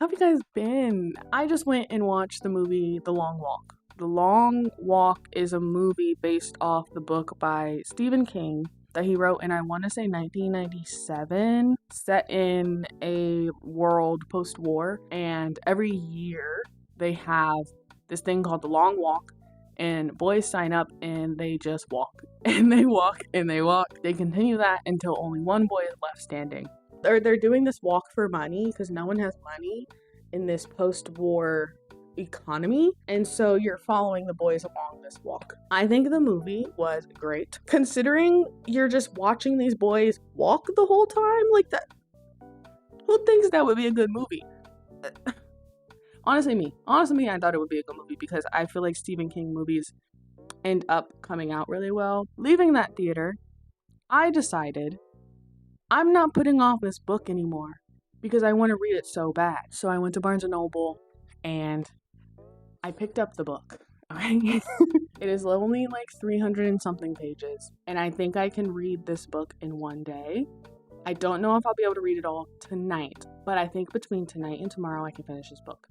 How have you guys been? I just went and watched the movie The Long Walk. The Long Walk is a movie based off the book by Stephen King that he wrote in, I want to say, 1997, set in a world post-war. And every year they have this thing called The Long Walk, and boys sign up and they just walk. And they walk and they walk. They continue that until only one boy is left standing. They're doing this walk for money because no one has money in this post-war economy, and so you're following the boys along this walk. I think the movie was great, considering you're just watching these boys walk the whole time. Like, that, who thinks that would be a good movie? Honestly, me, I thought it would be a good movie because I feel like Stephen King movies end up coming out really well. Leaving that theater, I decided I'm not putting off this book anymore because I want to read it so bad. So I went to Barnes & Noble and I picked up the book. It is only like 300 and something pages, and I think I can read this book in one day. I don't know if I'll be able to read it all tonight, but I think between tonight and tomorrow I can finish this book.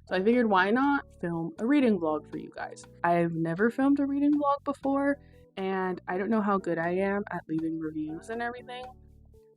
So I figured, why not film a reading vlog for you guys? I've never filmed a reading vlog before, and I don't know how good I am at leaving reviews and everything.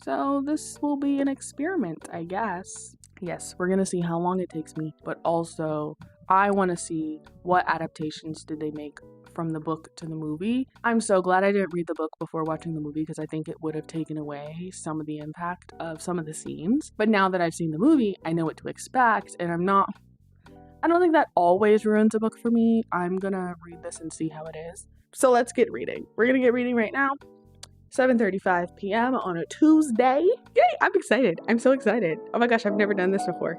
So this will be an experiment, I guess. Yes, we're gonna see how long it takes me, but also I want to see what adaptations did they make from the book to the movie. I'm so glad I didn't read the book before watching the movie because I think it would have taken away some of the impact of some of the scenes. But now that I've seen the movie, I know what to expect, and I don't think that always ruins a book for me. I'm gonna read this and see how it is. So let's get reading. We're gonna get reading right now. 7:35 p.m. on a Tuesday. Yay! I'm excited. I'm so excited. Oh my gosh, I've never done this before.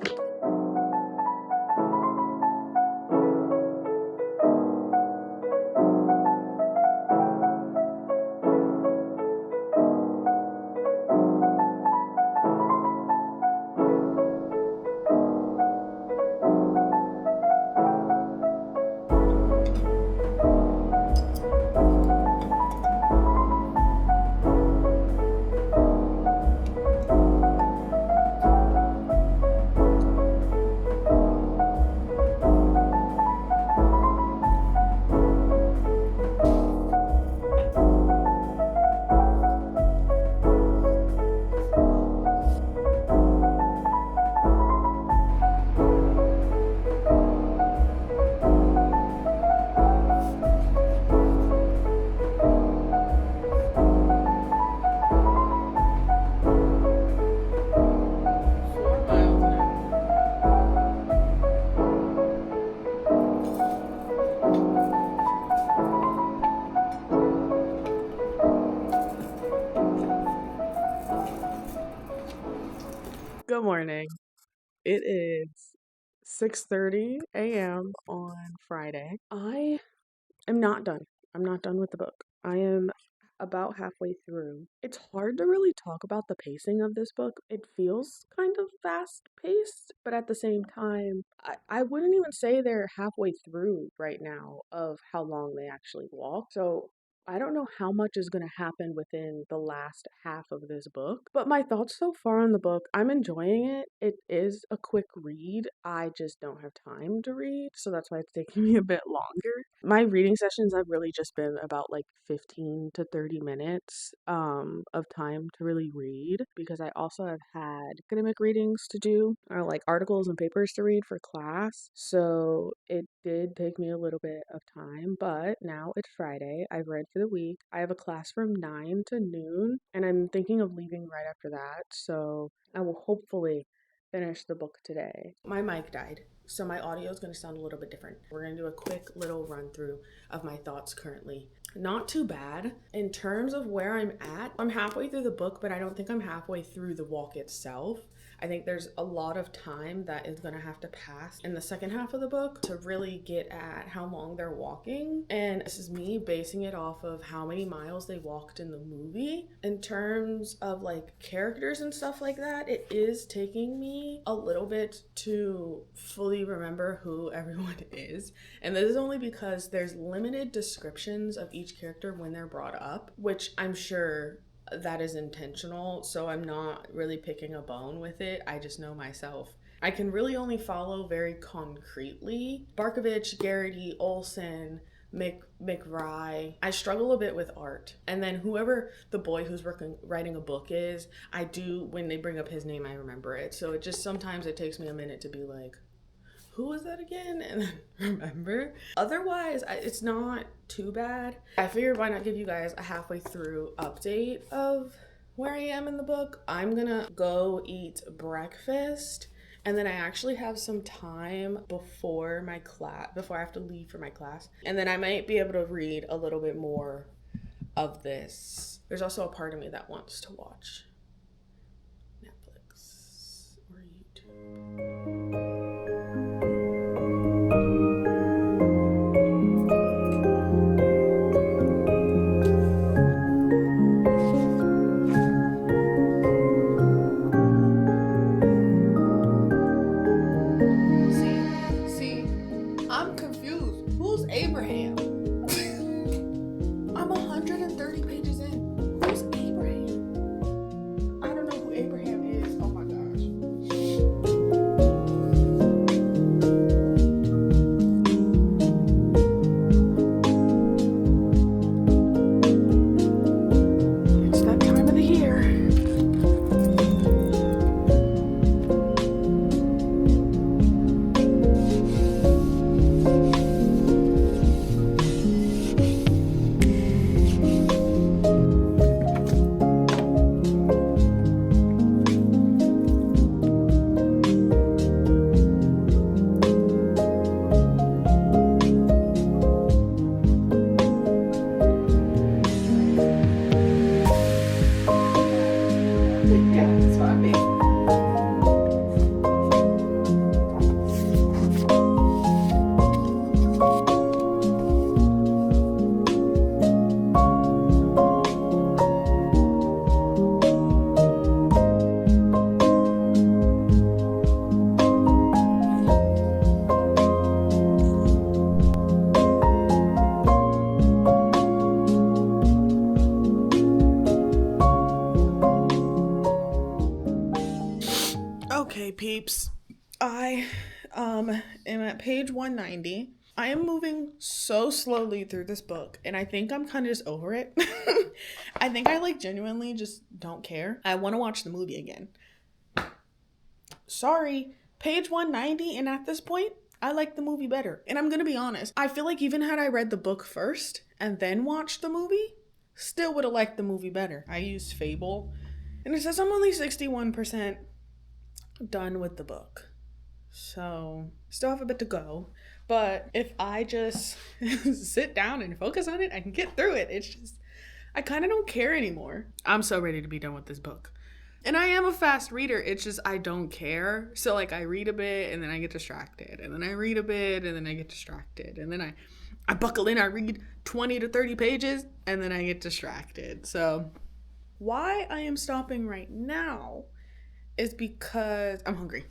Good morning. It is 6:30 a.m. on Friday. I am not done. I'm not done with the book. I am about halfway through. It's hard to really talk about the pacing of this book. It feels kind of fast paced, but at the same time, I wouldn't even say they're halfway through right now of how long they actually walk. So I don't know how much is going to happen within the last half of this book, but my thoughts so far on the book, I'm enjoying it. It is a quick read. I just don't have time to read, so that's why it's taking me a bit longer. My reading sessions have really just been about like 15 to 30 minutes of time to really read, because I also have had academic readings to do, or like articles and papers to read for class. So it did take me a little bit of time, but now it's Friday. I've read for the week. I have a class from 9 to noon, and I'm thinking of leaving right after that. So I will hopefully finish the book today. My mic died, so my audio is going to sound a little bit different. We're going to do a quick little run through of my thoughts currently. Not too bad. In terms of where I'm at, I'm halfway through the book, but I don't think I'm halfway through the walk itself. I think there's a lot of time that is going to have to pass in the second half of the book to really get at how long they're walking. And this is me basing it off of how many miles they walked in the movie. In terms of like characters and stuff like that, it is taking me a little bit to fully remember who everyone is. And this is only because there's limited descriptions of each character when they're brought up, which I'm sure that is intentional, so I'm not really picking a bone with it. I just know myself I can really only follow very concretely Barkovich, Garrity, Olson, McRae. I struggle a bit with art. And then whoever the boy who's writing a book is, I do, when they bring up his name, I remember it. So it just, sometimes it takes me a minute to be like, who was that again? And then remember. Otherwise, it's not too bad. I figured why not give you guys a halfway through update of where I am in the book. I'm gonna go eat breakfast, and then I actually have some time before my class, before I have to leave for my class. And then I might be able to read a little bit more of this. There's also a part of me that wants to watch Netflix or YouTube. Okay, peeps, I am at page 190. I am moving so slowly through this book, and I think I'm kind of just over it. I think I genuinely just don't care. I want to watch the movie again. Sorry, page 190, and at this point, I like the movie better. And I'm gonna be honest, I feel like even had I read the book first and then watched the movie, still would have liked the movie better. I used Fable, and it says I'm only 61% done with the book, so still have a bit to go. But if I just sit down and focus on it, I can get through it. It's just, I kind of don't care anymore. I'm so ready to be done with this book. And I am a fast reader. It's just I don't care. So I read a bit and then I get distracted, and then I read a bit and then I get distracted, and then I buckle in, I read 20 to 30 pages and then I get distracted. So why I am stopping right now is because I'm hungry.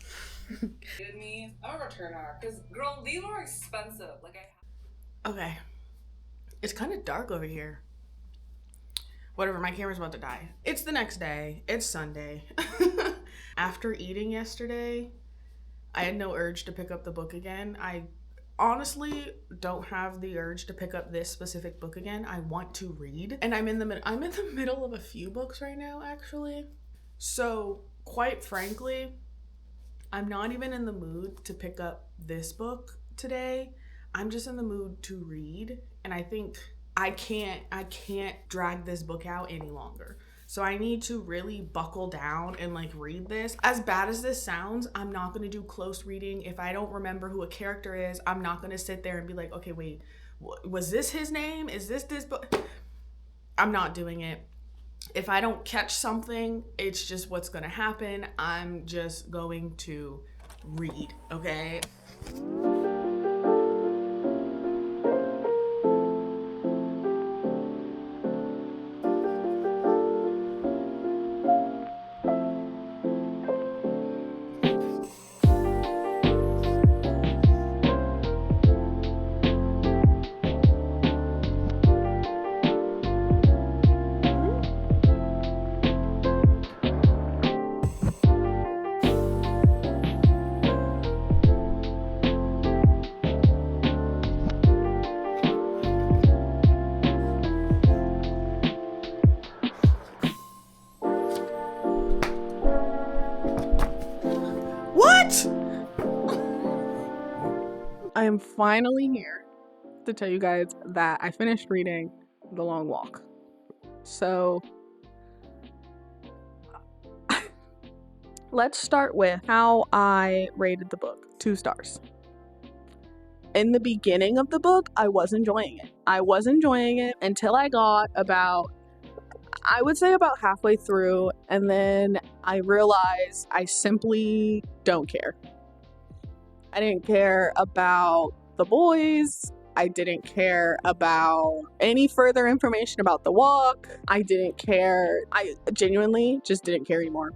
Me, I'm gonna return her because girl, these are expensive. Okay, it's kind of dark over here. Whatever, my camera's about to die. It's the next day. It's Sunday. After eating yesterday, I had no urge to pick up the book again. I honestly don't have the urge to pick up this specific book again. I want to read, and I'm in the middle of a few books right now, actually. So quite frankly, I'm not even in the mood to pick up this book today. I'm just in the mood to read, and I think I can't drag this book out any longer. So I need to really buckle down and read this. As bad as this sounds, I'm not going to do close reading. If I don't remember who a character is, I'm not going to sit there and be like, okay, wait, was this his name? Is this book? I'm not doing it. If I don't catch something, it's just what's going to happen. I'm just going to read, okay? I am finally here to tell you guys that I finished reading The Long Walk. So let's start with how I rated the book. 2 stars. In the beginning of the book, I was enjoying it. I was enjoying it until I got about, I would say about halfway through, and then I realized I simply don't care. I didn't care about the boys. I didn't care about any further information about the walk. I didn't care. I genuinely just didn't care anymore.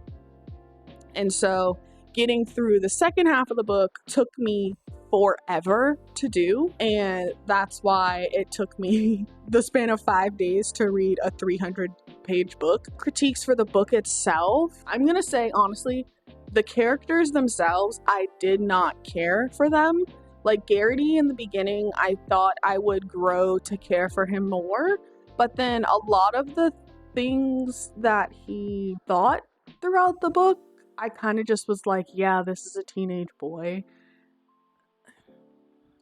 And so getting through the second half of the book took me forever to do, and that's why it took me the span of 5 days to read a 300-page book. Critiques for the book itself, I'm gonna say honestly, the characters themselves, I did not care for them. Like Garrity in the beginning, I thought I would grow to care for him more, but then a lot of the things that he thought throughout the book, I kind of just was like, yeah, this is a teenage boy.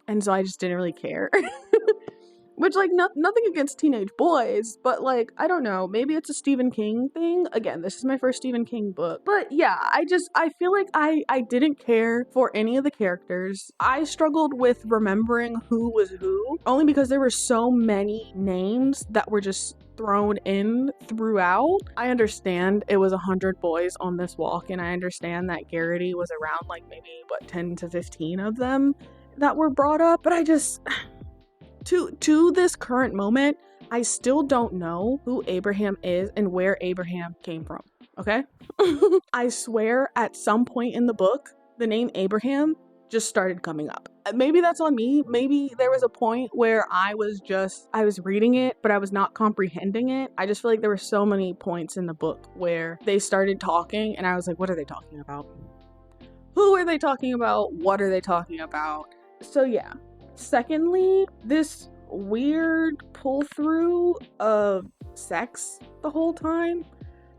And so I just didn't really care. Which, like, nothing against teenage boys, but, like, I don't know, maybe it's a Stephen King thing. Again, this is my first Stephen King book. But yeah, I feel like I didn't care for any of the characters. I struggled with remembering who was who, only because there were so many names that were just thrown in throughout. I understand it was 100 boys on this walk, and I understand that Garrity was around, like, maybe, 10 to 15 of them that were brought up, but I just... To this current moment, I still don't know who Abraham is and where Abraham came from, okay? I swear at some point in the book, the name Abraham just started coming up. Maybe that's on me. Maybe there was a point where I was reading it, but I was not comprehending it. I just feel like there were so many points in the book where they started talking and I was like, what are they talking about? Who are they talking about? What are they talking about? So yeah. Secondly, this weird pull through of sex the whole time.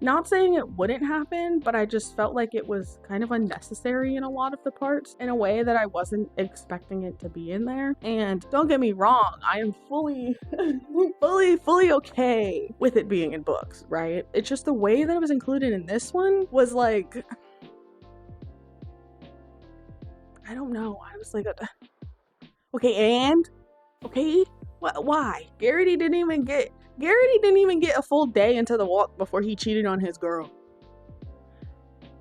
Not saying it wouldn't happen, but I just felt like it was kind of unnecessary in a lot of the parts in a way that I wasn't expecting it to be in there. And don't get me wrong, I am fully okay with it being in books, right? It's just the way that it was included in this one was like, I don't know. I was like, okay, and? Okay? Why? Garrity didn't even get a full day into the walk before he cheated on his girl.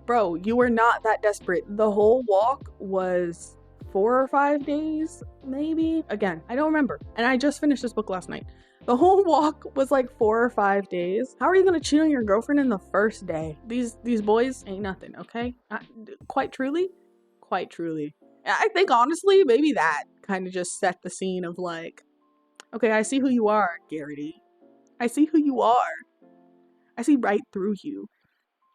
Bro, you were not that desperate. The whole walk was 4 or 5 days, maybe? Again, I don't remember. And I just finished this book last night. The whole walk was like 4 or 5 days. How are you gonna cheat on your girlfriend in the first day? These boys ain't nothing, okay? Quite truly. I think honestly, maybe that kind of just set the scene of like, okay, I see who you are, Garrity. I see who you are. I see right through you.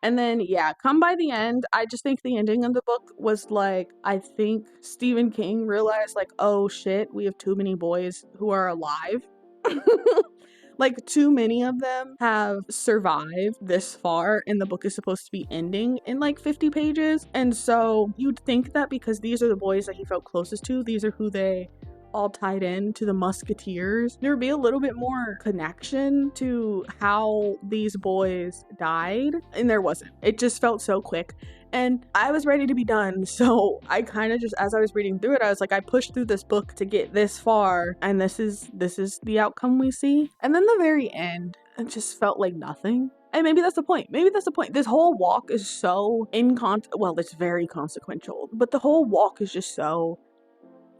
And then, yeah, come by the end, I just think the ending of the book was like, I think Stephen King realized like, oh shit, we have too many boys who are alive. Like, too many of them have survived this far, and the book is supposed to be ending in like 50 pages. And so you'd think that because these are the boys that he felt closest to, these are who they all tied in to the Musketeers, there would be a little bit more connection to how these boys died, and there wasn't. It just felt so quick. And I was ready to be done, so I kind of just, as I was reading through it, I was like, I pushed through this book to get this far, and this is the outcome we see. And then the very end, it just felt like nothing. And maybe that's the point. This whole walk is so well, it's very consequential, but the whole walk is just so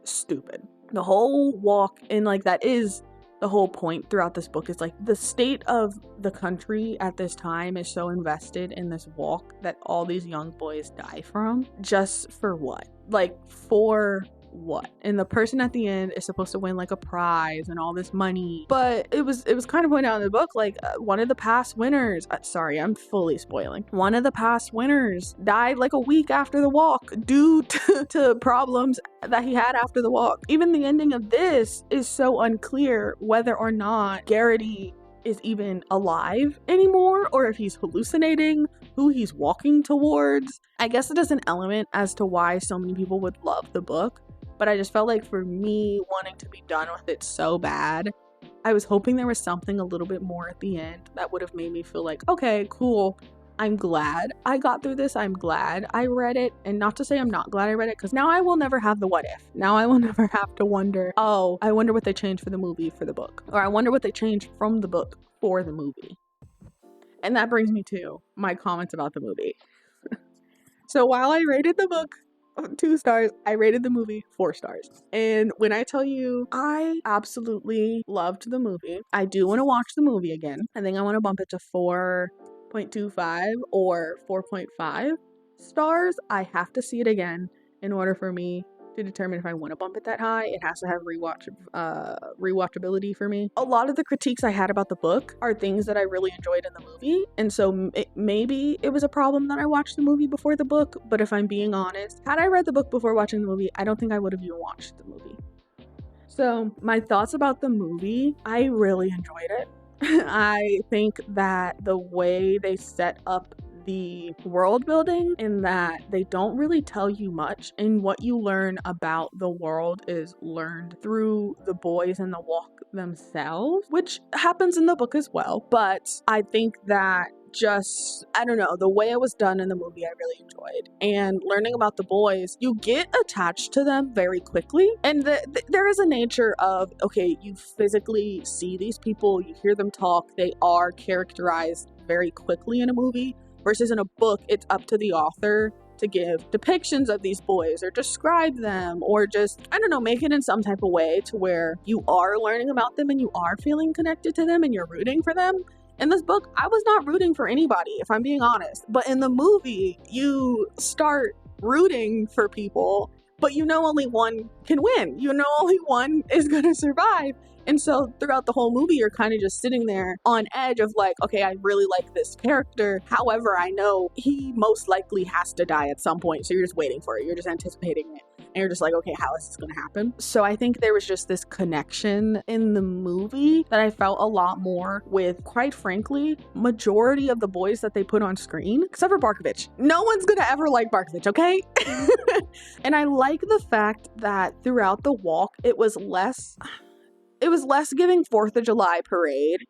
stupid. The whole walk, and like that is the whole point throughout this book, is like the state of the country at this time is so invested in this walk that all these young boys die from. Just for what? Like, for what? And the person at the end is supposed to win like a prize and all this money, but it was kind of pointed out in the book, like one of the past winners, sorry, I'm fully spoiling, one of the past winners died like a week after the walk due to problems that he had after the walk. Even the ending of this is so unclear whether or not Garrity is even alive anymore, or if he's hallucinating, who he's walking towards. I guess it is an element as to why so many people would love the book. but I just felt like for me wanting to be done with it so bad, I was hoping there was something a little bit more at the end that would have made me feel like, okay, cool. I'm glad I got through this. I'm glad I read it. And not to say I'm not glad I read it, because now I will never have the what if. Now I will never have to wonder, oh, I wonder what they changed for the movie for the book. Or I wonder what they changed from the book for the movie. And that brings me to my comments about the movie. So while I rated the book 2 stars, I rated the movie 4 stars. And when I tell you, I absolutely loved the movie. I do want to watch the movie again. I think I want to bump it to 4.25 or 4.5 stars. I have to see it again in order for me to determine if I want to bump it that high. It has to have rewatchability for me. A lot of the critiques I had about the book are things that I really enjoyed in the movie, and so maybe it was a problem that I watched the movie before the book, but if I'm being honest, had I read the book before watching the movie, I don't think I would have even watched the movie. So my thoughts about the movie, I really enjoyed it. I think that the way they set up the world building, in that they don't really tell you much, and what you learn about the world is learned through the boys in the walk themselves, which happens in the book as well. But I think that I don't know, the way it was done in the movie I really enjoyed. And learning about the boys, you get attached to them very quickly. And there is a nature of, okay, you physically see these people, you hear them talk, they are characterized very quickly in a movie. Versus in a book, it's up to the author to give depictions of these boys or describe them, or just, I don't know, make it in some type of way to where you are learning about them and you are feeling connected to them and you're rooting for them. In this book, I was not rooting for anybody, if I'm being honest. But in the movie, you start rooting for people, but you know only one can win. You know only one is going to survive. And so throughout the whole movie, you're kind of just sitting there on edge of like, okay, I really like this character. However, I know he most likely has to die at some point. So you're just waiting for it. You're just anticipating it. And you're just like, okay, how is this going to happen? So I think there was just this connection in the movie that I felt a lot more with, quite frankly, majority of the boys that they put on screen, except for Barkovich. No one's going to ever like Barkovich, okay? And I like the fact that throughout the walk, it was less giving 4th of July parade.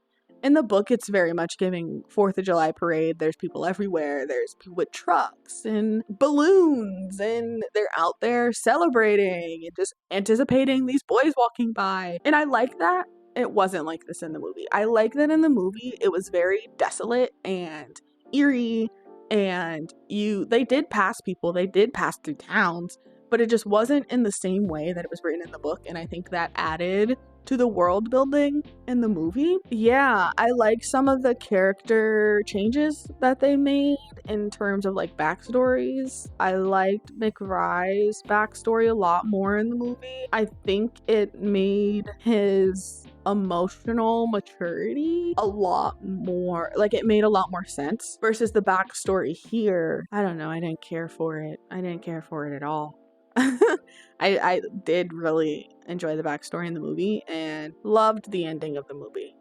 In the book, it's very much giving 4th of July parade. There's people everywhere. There's people with trucks and balloons, and they're out there celebrating and just anticipating these boys walking by. And I like that. It wasn't like this in the movie. I like that in the movie, it was very desolate and eerie, and they did pass people. They did pass through towns, but it just wasn't in the same way that it was written in the book. And I think that added to the world building in the movie. Yeah, I like some of the character changes that they made in terms of like backstories. I liked McRye's backstory a lot more in the movie. I think it made his emotional maturity a lot more, like it made a lot more sense versus the backstory here. I don't know, I didn't care for it. I didn't care for it at all. I did really enjoy the backstory in the movie and loved the ending of the movie.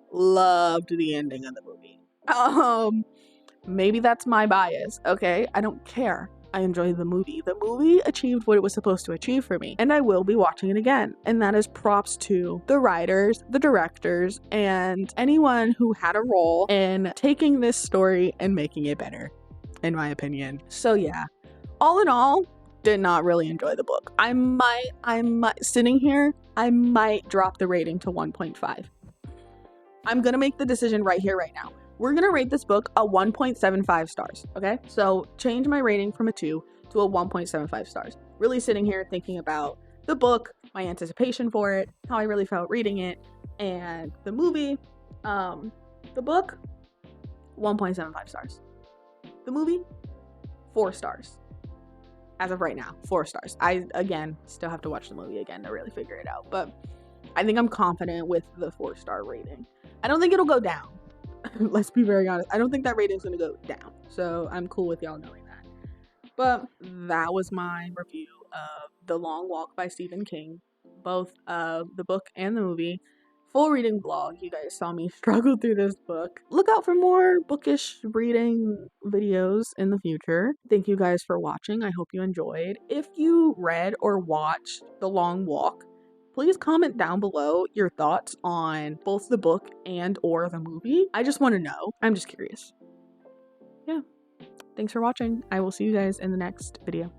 Maybe that's my bias, okay? I don't care. I enjoyed the movie. The movie achieved what it was supposed to achieve for me, and I will be watching it again. And that is props to the writers, the directors, and anyone who had a role in taking this story and making it better, in my opinion. So yeah, all in all, did not really enjoy the book. I might sitting here, I might drop the rating to 1.5. I'm gonna make the decision right here, right now. We're gonna rate this book a 1.75 stars, okay? So change my rating from a 2 to a 1.75 stars. Really sitting here thinking about the book, my anticipation for it, how I really felt reading it, and the movie. The book, 1.75 stars. The movie, 4 stars. As of right now, 4 stars. I, again, still have to watch the movie again to really figure it out, but I think I'm confident with the 4-star rating. I don't think it'll go down. Let's be very honest. I don't think that rating's gonna go down, so I'm cool with y'all knowing that. But that was my review of The Long Walk by Stephen King, both of the book and the movie. full reading vlog. You guys saw me struggle through this book. Look out for more bookish reading videos in the future. Thank you guys for watching. I hope you enjoyed. If you read or watched The Long Walk, please comment down below your thoughts on both the book and or the movie. I just want to know. I'm just curious. Yeah. Thanks for watching. I will see you guys in the next video.